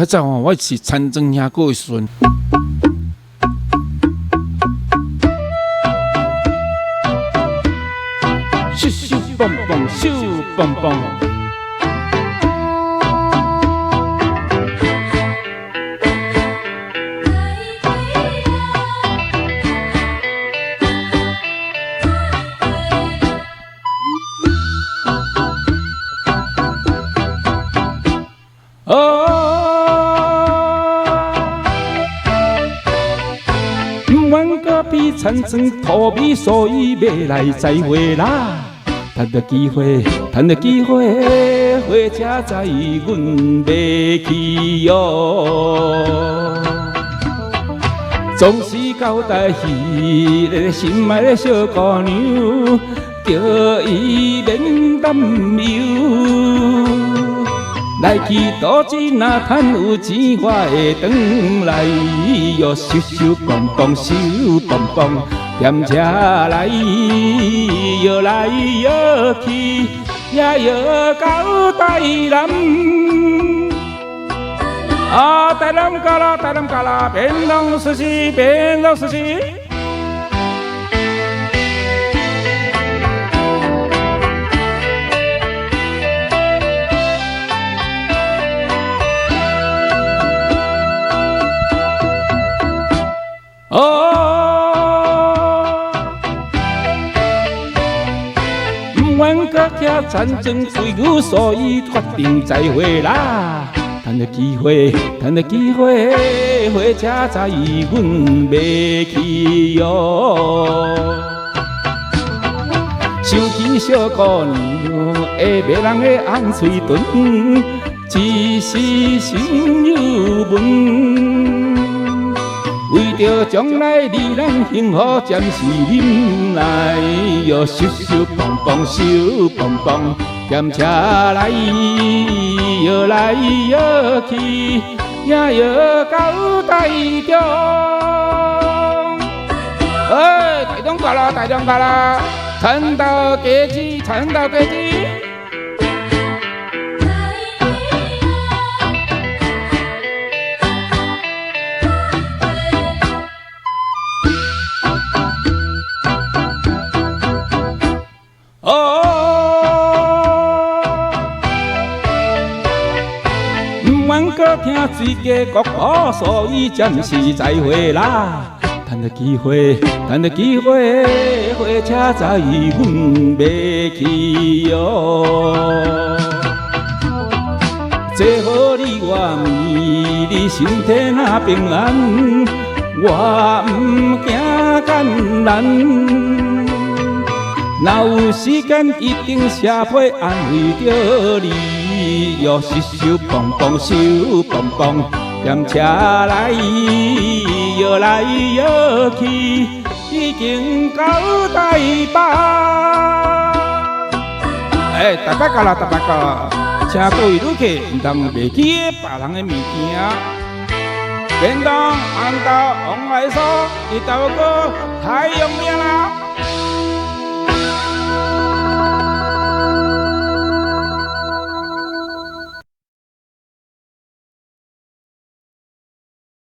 较早哦，我是田庄遐过的时阵。咻咻蹦蹦，咻蹦蹦。阮隔壁田庄土米，所以要来栽花啦。趁着机会，趁着机会，火车载阮要去哟。总是交代迄个心爱的小姑娘，叫伊免担忧。来去倒钱若趁有钱，我会转来哟，咻咻蹦蹦，咻蹦蹦，踮车来摇来摇去，也摇到台南。啊，台南到啦，台南到啦，变东是西，变东是西。阮搁徛田庄水牛，所以决定栽花啦。趁着机会，趁着机会，火车载阮要去哟。想起小姑娘会迷人的红嘴唇，一时心有闷。为着将来离咱幸福暂时忍耐哟，咻咻蹦蹦，咻蹦蹦，踮车来摇去，也摇到台中。哎，台中到啦，台中到啦，田头家子，田头家子。阮搁听水家国歌，所以暂时栽花啦。趁着机会，趁着机会，火车载阮要去哟。做好你我眠，你身体若平安，我毋惊艰难。若有时间，一定写批安慰着你哟，咻咻蹦蹦，咻蹦蹦，踮车来摇去，已经到台北。哎，台北到啦，台北到啦，请各位旅客唔通袂记别人的物件。便当、红豆、红海酥、日头糕，太有名啦！